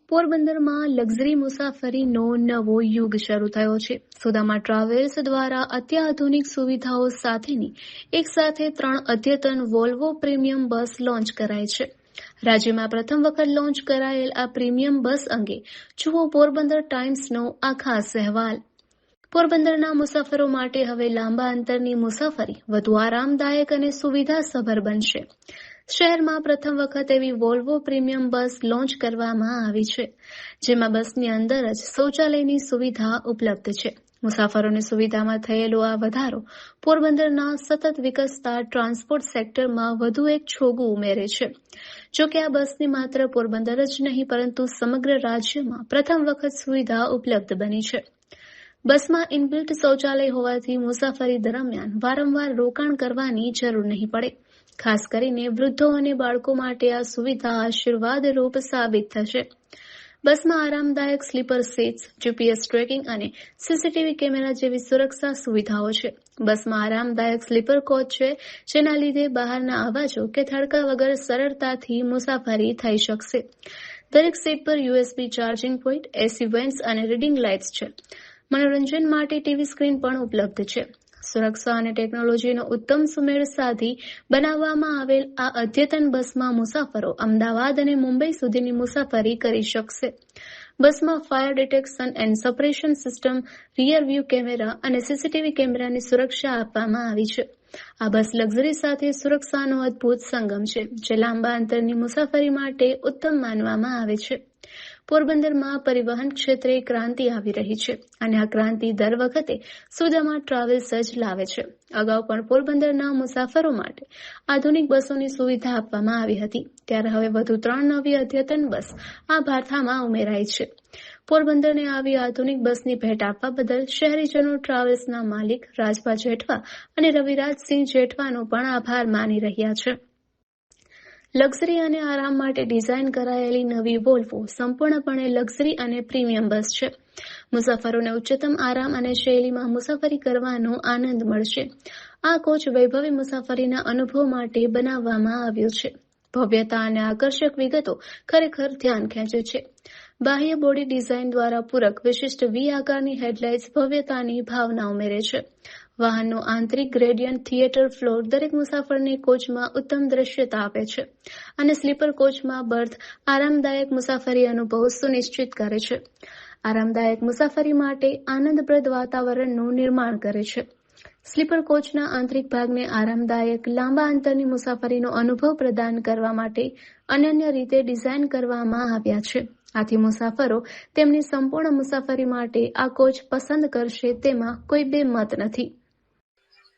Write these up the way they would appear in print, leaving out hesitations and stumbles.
પોરબંદરમાં લક્ઝરી મુસાફરીનો નવો યુગ શરૂ થયો છે. સુદામા ટ્રાવેલ્સ દ્વારા અત્યાધુનિક સુવિધાઓ સાથેની એકસાથે 3 અદ્યતન વોલ્વો પ્રીમિયમ બસ લોન્ચ કરાઈ છે. રાજ્યમાં પ્રથમ વખત લોન્ચ કરાયેલ આ પ્રીમિયમ બસ અંગે જુઓ પોરબંદર ટાઈમ્સનો આ ખાસ અહેવાલ. પોરબંદરના મુસાફરો માટે હવે લાંબા અંતરની મુસાફરી વધુ આરામદાયક અને સુવિધાસભર બનશે. શહેરમાં પ્રથમ વખત એવી વોલ્વો પ્રીમિયમ બસ લોન્ચ કરવામાં આવી છે, જેમાં બસની અંદર જ શૌચાલયની સુવિધા ઉપલબ્ધ છે. મુસાફરોની સુવિધામાં થયેલો આ વધારો પોરબંદરના સતત વિકસતા ટ્રાન્સપોર્ટ સેક્ટરમાં વધુ એક છોગું ઉમેરે છે. જોકે આ બસની માત્ર પોરબંદર જ નહીં પરંતુ સમગ્ર રાજ્યમાં પ્રથમ વખત સુવિધા ઉપલબ્ધ બની છે. બસમાં ઇનબિલ્ટ શૌચાલય હોવાથી મુસાફરી દરમિયાન વારંવાર રોકાણ કરવાની જરૂર નહીં પડે. ખાસ કરીને વૃદ્ધો અને બાળકો માટે આ સુવિધા આશીર્વાદરૂપ સાબિત થશે. બસમાં આરામદાયક સ્લીપર સીટ્સ, જીપીએસ ટ્રેકિંગ અને સીસીટીવી કેમેરા જેવી સુરક્ષા સુવિધાઓ છે. બસમાં આરામદાયક સ્લીપર કોચ છે, જેના લીધે બહારના અવાજો કે થડકા વગર સરળતાથી મુસાફરી થઈ શકશે. દરેક સીટ પર યુએસબી ચાર્જિંગ પોઈન્ટ, એસી વેન્ટ્સ અને રીડિંગ લાઇટ્સ છે. મનોરંજન માટે ટીવી સ્ક્રીન પણ ઉપલબ્ધ છે. સુરક્ષા અને ટેકનોલોજીનો ઉત્તમ સુમેળ સાધી બનાવવામાં આવેલ આ અદ્યતન બસમાં મુસાફરો અમદાવાદ અને મુંબઈ સુધીની મુસાફરી કરી શકશે. બસમાં fire detection and suppuration system, rear view camera અને સીસીટીવી કેમેરાની સુરક્ષા આપવામાં આવી છે. આ બસ લક્ઝરી સાથે સુરક્ષાનો અદ્ભુત સંગમ છે, જે લાંબા અંતરની મુસાફરી માટે ઉત્તમ માનવામાં આવે છે. પોરબંદરમાં પરિવહન ક્ષેત્રે ક્રાંતિ આવી રહી છે અને આ ક્રાંતિ દર વખતે સુદામા ટ્રાવેલ્સ જ લાવે છે. અગાઉ પણ પોરબંદરના મુસાફરો માટે આધુનિક બસોની સુવિધા આપવામાં આવી હતી, ત્યારે હવે વધુ 3 નવી અદ્યતન બસ આ ભાથામાં ઉમેરાઈ છે. પોરબંદરને આવી આધુનિક બસની ભેટ આપવા બદલ શહેરીજનો ટ્રાવેલ્સના માલિક રાજભા જેઠવા અને રવિરાજસિંહ જેઠવાનો પણ આભાર માની રહ્યા છે. લક્ઝરી અને આરામ માટે ડિઝાઇન કરાયેલી નવી વોલ્વો સંપૂર્ણપણે લક્ઝરી અને પ્રીમિયમ બસ છે. મુસાફરોને ઉચ્ચતમ આરામ અને શૈલીમાં મુસાફરી કરવાનો આનંદ મળશે. આ કોચ વૈભવી મુસાફરીના અનુભવ માટે બનાવવામાં આવ્યો છે. ભવ્યતા અને આકર્ષક વિગતો ખરેખર ધ્યાન ખેંચે છે. બાહ્ય બોડી ડિઝાઇન દ્વારા પૂરક વિશિષ્ટ વી આકારની હેડલાઇટ્સ ભવ્યતાની ભાવના ઉમેરે છે. વાહનનો આંતરિક ગ્રેડિયન્ટ થિયેટર ફ્લોર દરેક મુસાફરને કોચમાં ઉત્તમ દ્રશ્યતા આપે છે અને સ્લીપર કોચમાં બર્થ આરામદાયક મુસાફરી અનુભવ સુનિશ્ચિત કરે છે. આરામદાયક મુસાફરી માટે આનંદપ્રદ વાતાવરણનું નિર્માણ કરે છે. સ્લીપર કોચના આંતરિક ભાગને આરામદાયક લાંબા અંતરની મુસાફરીનો અનુભવ પ્રદાન કરવા માટે અનન્ય રીતે ડિઝાઇન કરવામાં આવ્યા છે. આથી મુસાફરો તેમની સંપૂર્ણ મુસાફરી માટે આ કોચ પસંદ કરશે તેમાં કોઈ બે મત નથી.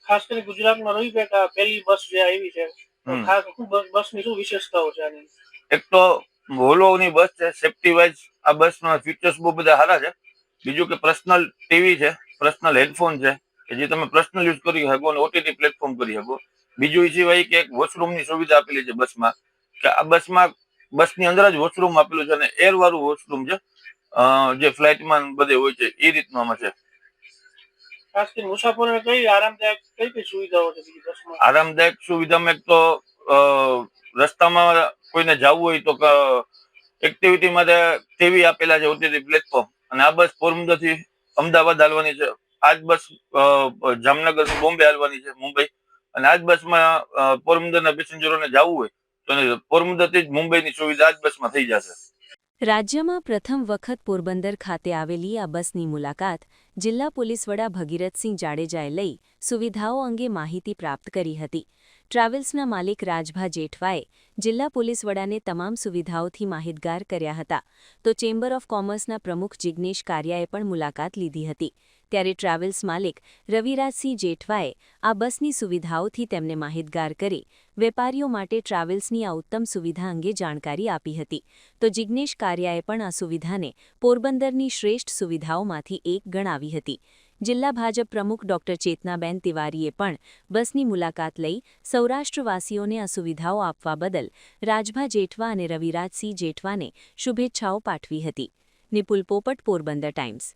ખાસ કરીને ગુજરાતમાં રવિપેટ આ પહેલી બસ જે આવી છે, ખાસ બસની શું વિશેષતાઓ છે આની? એક તો વોલ્વોની બસ છે, સેફટી વાઇઝ આ બસમાં ફીચર્સ બહુ બધા સારા છે. બીજું કે પર્સનલ ટીવી છે, પર્સનલ હેડફોન છે કે જે તમે પર્સનલ યુઝ કરી શકો અને ઓટીટી પ્લેટફોર્મ કરી શકો. બીજું એ સિવાય કે એક વોશરૂમની સુવિધા આપેલી છે બસમાં, કે આ બસની અંદર જ વોશરૂમ આપેલું છે અને એર વાળું વોશરૂમ છે, જે ફ્લાઇટમાં બધે હોય છે એ રીતનું આમાં છે. ખાસ કરીને મુસાફરોને કઈ આરામદાયક કઈ સુવિધાઓ છે બસમાં? આરામદાયક સુવિધામાં એક તો રસ્તામાં કોઈને જવું હોય તો એક્ટિવિટી માટે ટીવી આપેલા છે, ઓટીટી પ્લેટફોર્મ. અને આ બસ પોરબંદર થી અમદાવાદ હાલવાની છે. આજ બસ જામનગર થી બોમ્બે હાલવાની છે, મુંબઈ. અને આજ બસમાં પોરબંદરના પેસેન્જરોને જવું હોય તો પોરબંદર થી જ મુંબઈની સુવિધા આજ બસમાં થઈ જશે. રાજ્યમાં પ્રથમ વખત પોરબંદર ખાતે આવેલી આ બસની મુલાકાત જિલ્લા પોલીસ વડા ભગીરથસિંહ જાડેજાએ લઈ સુવિધાઓ અંગે માહિતી પ્રાપ્ત કરી હતી. ટ્રાવેલ્સના માલિક રાજભા જેઠવાએ જિલ્લા પોલીસ વડાને તમામ સુવિધાઓથી માહિતગાર કર્યા હતા, તો ચેમ્બર ઓફ કોમર્સના પ્રમુખ જિગ્નેશ કારિયાએ પણ મુલાકાત લીધી હતી. ત્યારે ટ્રાવેલ્સ માલિક રવિરાજસિંહ જેઠવાએ આ બસની સુવિધાઓથી તેમને માહિતગાર કરી વેપારીઓ માટે ટ્રાવેલ્સની આ ઉત્તમ સુવિધા અંગે જાણકારી આપી હતી. તો જિગ્નેશ કારિયાએ પણ આ સુવિધાને પોરબંદરની શ્રેષ્ઠ સુવિધાઓમાંથી એક ગણાવી હતી. જિલ્લા ભાજપ પ્રમુખ ડોક્ટર ચેતનાબેન તિવારીએ પણ બસની મુલાકાત લઈ સૌરાષ્ટ્રવાસીઓને આ સુવિધાઓ આપવા બદલ રાજભા જેઠવા અને રવિરાજસિંહ જેઠવાને શુભેચ્છાઓ પાઠવી હતી. નિપુલ પોપટ, પોરબંદર ટાઈમ્સ.